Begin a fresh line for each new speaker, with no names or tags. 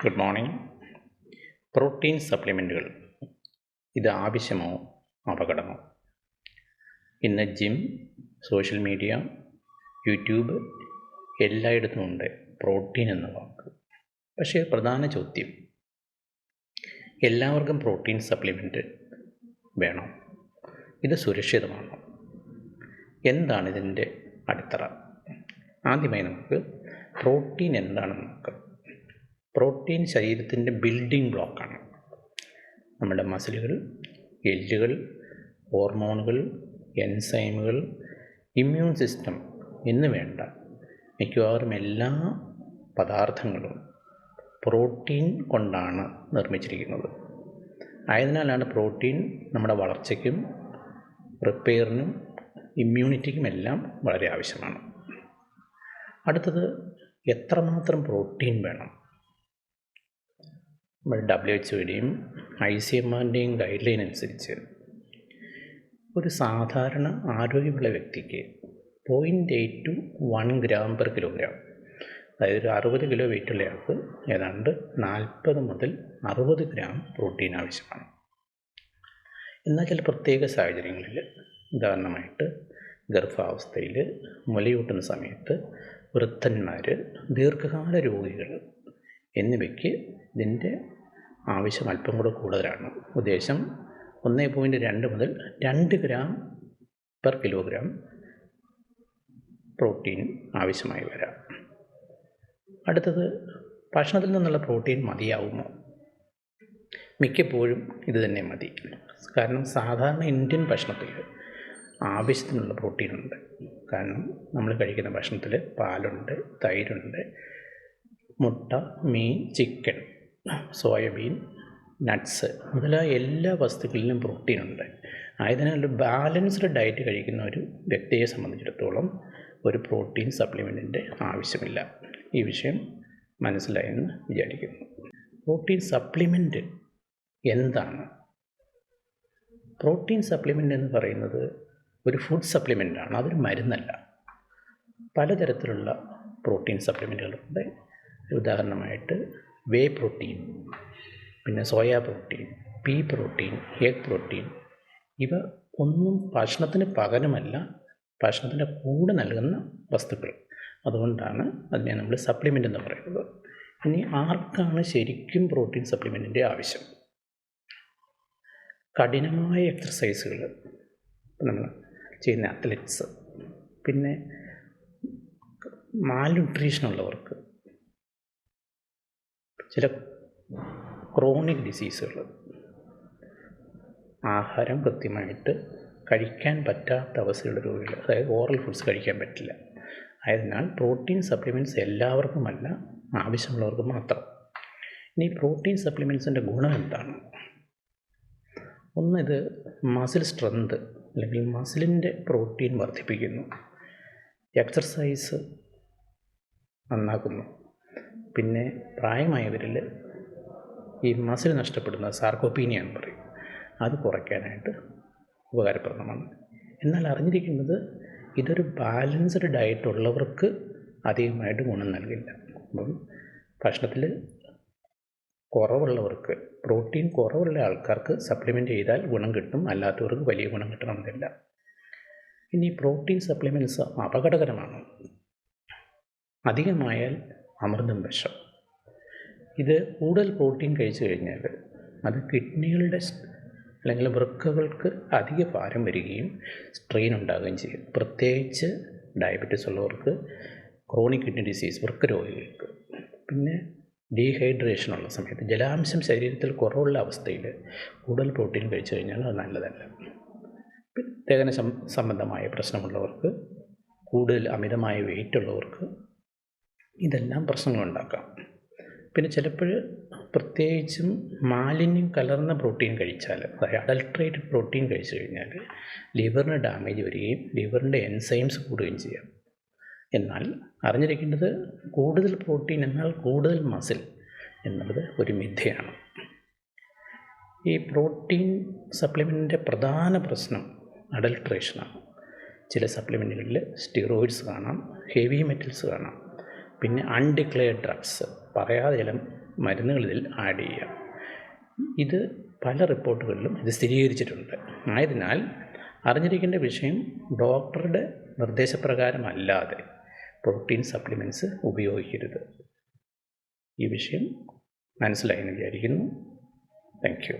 Good morning. Protein സപ്ലിമെൻറ്റുകൾ ഇത് ആവശ്യമോ അപകടമോ? ഇന്ന് gym, social media, YouTube എല്ലായിടത്തും ഉണ്ട് പ്രോട്ടീൻ എന്ന വാക്ക്. പക്ഷേ പ്രധാന ചോദ്യം, എല്ലാവർക്കും പ്രോട്ടീൻ സപ്ലിമെൻറ്റ് വേണോ? ഇത് സുരക്ഷിതമാണോ? എന്താണ് ഇതിൻ്റെ അടിത്തറ? ആദ്യമായി നമുക്ക് പ്രോട്ടീൻ എന്താണെന്ന് നോക്കാം. പ്രോട്ടീൻ ശരീരത്തിൻ്റെ ബിൽഡിംഗ് ബ്ലോക്കാണ്. നമ്മുടെ മസിലുകൾ, എല്ലുകൾ, ഹോർമോണുകൾ, എൻസൈമുകൾ, ഇമ്മ്യൂൺ സിസ്റ്റം എന്ന് വേണ്ട മിക്കവാറും എല്ലാ പദാർത്ഥങ്ങളും പ്രോട്ടീൻ കൊണ്ടാണ് നിർമ്മിച്ചിരിക്കുന്നത്. ആയതിനാലാണ് പ്രോട്ടീൻ നമ്മുടെ വളർച്ചയ്ക്കും റിപ്പയറിനും ഇമ്മ്യൂണിറ്റിക്കുമെല്ലാം വളരെ ആവശ്യമാണ്. അടുത്തത്, എത്രമാത്രം പ്രോട്ടീൻ വേണം? നമ്മൾ WHO-യുടെയും ICMR-ൻ്റെയും ഗൈഡ് ലൈൻ അനുസരിച്ച് ഒരു സാധാരണ ആരോഗ്യമുള്ള വ്യക്തിക്ക് 0.8 to 1 gram per kilogram, അതായത് ഒരു 60 കിലോ വെയിറ്റുള്ള ആൾക്ക് ഏതാണ്ട് 40 മുതൽ 60 ഗ്രാം പ്രോട്ടീൻ ആവശ്യമാണ്. എന്നാൽ ചില പ്രത്യേക സാഹചര്യങ്ങളിൽ, ഉദാഹരണമായിട്ട് ഗർഭാവസ്ഥയിൽ, മുലയൂട്ടുന്ന സമയത്ത്, വൃദ്ധന്മാർ, ദീർഘകാല രോഗികൾ എന്നിവയ്ക്ക് ഇതിൻ്റെ ആവശ്യം അല്പം കൂടെ കൂടുതലാണ്. ഉദ്ദേശം 1.2 മുതൽ 2 ഗ്രാം പെർ കിലോഗ്രാം പ്രോട്ടീൻ ആവശ്യമായി വരാം. അടുത്തത്, ഭക്ഷണത്തിൽ നിന്നുള്ള പ്രോട്ടീൻ മതിയാവുമോ? മിക്കപ്പോഴും ഇത് തന്നെ മതി. കാരണം സാധാരണ ഇന്ത്യൻ ഭക്ഷണത്തിൽ ആവശ്യത്തിനുള്ള പ്രോട്ടീനുണ്ട്. കാരണം നമ്മൾ കഴിക്കുന്ന ഭക്ഷണത്തിൽ പാലുണ്ട്, തൈരുണ്ട്, മുട്ട, മീൻ, ചിക്കൻ, സോയാബീൻ, നട്ട്സ് മുതലായ എല്ലാ വസ്തുക്കളിലും പ്രോട്ടീനുണ്ട്. ആയതിനാൽ ഒരു ബാലൻസ്ഡ് ഡയറ്റ് കഴിക്കുന്ന ഒരു വ്യക്തിയെ സംബന്ധിച്ചിടത്തോളം ഒരു പ്രോട്ടീൻ സപ്ലിമെൻറ്റിൻ്റെ ആവശ്യമില്ല. ഈ വിഷയം മനസ്സിലായെന്ന് വിചാരിക്കുന്നു. പ്രോട്ടീൻ സപ്ലിമെൻറ്റ് എന്താണ്? പ്രോട്ടീൻ സപ്ലിമെൻ്റ് എന്ന് പറയുന്നത് ഒരു ഫുഡ് സപ്ലിമെൻ്റാണ്, അതൊരു മരുന്നല്ല. പലതരത്തിലുള്ള പ്രോട്ടീൻ സപ്ലിമെൻറ്റുകളുണ്ട്. ഉദാഹരണമായിട്ട് വേ പ്രോട്ടീൻ, പിന്നെ soya protein, P protein, egg protein. ഇവ ഒന്നും ഭക്ഷണത്തിന് പകരമല്ല, ഭക്ഷണത്തിൻ്റെ കൂടെ നൽകുന്ന വസ്തുക്കൾ. അതുകൊണ്ടാണ് അതിനെ നമ്മൾ സപ്ലിമെൻ്റ് എന്ന് പറയുന്നത്. ഇനി ആർക്കാണ് ശരിക്കും പ്രോട്ടീൻ സപ്ലിമെൻറ്റിൻ്റെ ആവശ്യം? കഠിനമായ എക്സർസൈസുകൾ നമ്മൾ ചെയ്യുന്ന അത്ലറ്റ്സ്, പിന്നെ മാൽന്യൂട്രീഷനുള്ളവർക്ക്, ചില ക്രോണിക് ഡിസീസുകൾ, ആഹാരം കൃത്യമായിട്ട് കഴിക്കാൻ പറ്റാത്ത അവസ്ഥയുള്ള രോഗികൾ, അതായത് ഓറൽ ഫുഡ്സ് കഴിക്കാൻ പറ്റില്ല. ആയതിനാൽ പ്രോട്ടീൻ സപ്ലിമെൻറ്റ്സ് എല്ലാവർക്കുമല്ല, ആവശ്യമുള്ളവർക്ക് മാത്രം. ഇനി പ്രോട്ടീൻ സപ്ലിമെൻറ്റ്സിൻ്റെ ഗുണം എന്താണ്? ഒന്ന്, ഇത് മസിൽ സ്ട്രെങ്ത് അല്ലെങ്കിൽ മസിലിൻ്റെ പ്രോട്ടീൻ വർദ്ധിപ്പിക്കുന്നു, എക്സർസൈസ് നന്നാക്കുന്നു. പിന്നെ പ്രായമായവരിൽ ഈ മസിൽ നഷ്ടപ്പെടുന്ന സാർക്കോപ്പീനിയ എന്ന് പറയും, അത് കുറയ്ക്കാനായിട്ട് ഉപകാരപ്രദമാണ്. എന്നാൽ അറിഞ്ഞിരിക്കുന്നത്, ഇതൊരു ബാലൻസ്ഡ് ഡയറ്റ് ഉള്ളവർക്ക് അധികമായിട്ട് ഗുണം നൽകില്ല. അപ്പം ഭക്ഷണത്തിൽ കുറവുള്ളവർക്ക്, പ്രോട്ടീൻ കുറവുള്ള ആൾക്കാർക്ക് സപ്ലിമെൻറ്റ് ചെയ്താൽ ഗുണം കിട്ടും, അല്ലാത്തവർക്ക് വലിയ ഗുണം കിട്ടണമെന്നില്ല. ഇനി പ്രോട്ടീൻ സപ്ലിമെൻറ്റ്സ് അപകടകരമാണ്. അധികമായാൽ അമൃതം വിഷം. ഇത് കൂടുതൽ പ്രോട്ടീൻ കഴിച്ചു കഴിഞ്ഞാൽ അത് കിഡ്നികളുടെ അല്ലെങ്കിൽ വൃക്കകൾക്ക് അധിക ഭാരം വരികയും സ്ട്രെയിൻ ഉണ്ടാകുകയും ചെയ്യും. പ്രത്യേകിച്ച് ഡയബറ്റീസ് ഉള്ളവർക്ക്, ക്രോണിക് കിഡ്നി ഡിസീസ്, വൃക്ക രോഗികൾക്ക്. പിന്നെ ഡീഹൈഡ്രേഷനുള്ള സമയത്ത്, ജലാംശം ശരീരത്തിൽ കുറവുള്ള അവസ്ഥയിൽ കൂടുതൽ പ്രോട്ടീൻ കഴിച്ചു കഴിഞ്ഞാൽ അത് നല്ലതല്ല. ദഹന സംബന്ധമായ പ്രശ്നമുള്ളവർക്ക്, കൂടുതൽ അമിതമായ വെയിറ്റ് ഉള്ളവർക്ക് ഇതെല്ലാം പ്രശ്നങ്ങളുണ്ടാക്കാം. പിന്നെ ചിലപ്പോൾ പ്രത്യേകിച്ചും മാലിന്യം കലർന്ന പ്രോട്ടീൻ കഴിച്ചാൽ, അതായത് അഡൾട്രേറ്റഡ് പ്രോട്ടീൻ കഴിച്ചു കഴിഞ്ഞാൽ ലിവറിന് ഡാമേജ് വരികയും ലിവറിൻ്റെ എൻസൈംസ് കൂടുകയും ചെയ്യാം. എന്നാൽ അറിഞ്ഞിരിക്കേണ്ടത്, കൂടുതൽ പ്രോട്ടീൻ എന്നാൽ കൂടുതൽ മസിൽ എന്നുള്ളത് ഒരു മിഥ്യയാണ്. ഈ പ്രോട്ടീൻ സപ്ലിമെൻറ്റിൻ്റെ പ്രധാന പ്രശ്നം അഡൾട്രേഷനാണ്. ചില സപ്ലിമെൻറ്റുകളിൽ സ്റ്റിറോയിഡ്സ് കാണാം, ഹെവി മെറ്റൽസ് കാണാം. പിന്നെ അൺഡിക്ലെയർഡ് ഡ്രഗ്സ്, പറയാതെ ചില മരുന്നുകൾ ഇതിൽ ആഡ് ചെയ്യാം. ഇത് പല റിപ്പോർട്ടുകളിലും ഇത് സ്ഥിരീകരിച്ചിട്ടുണ്ട്. ആയതിനാൽ അറിഞ്ഞിരിക്കേണ്ട വിഷയം, ഡോക്ടറുടെ നിർദ്ദേശപ്രകാരമല്ലാതെ പ്രോട്ടീൻ സപ്ലിമെൻറ്റ്സ് ഉപയോഗിക്കരുത്. ഈ വിഷയം മനസ്സിലായെന്ന് വിചാരിക്കുന്നു. Thank you.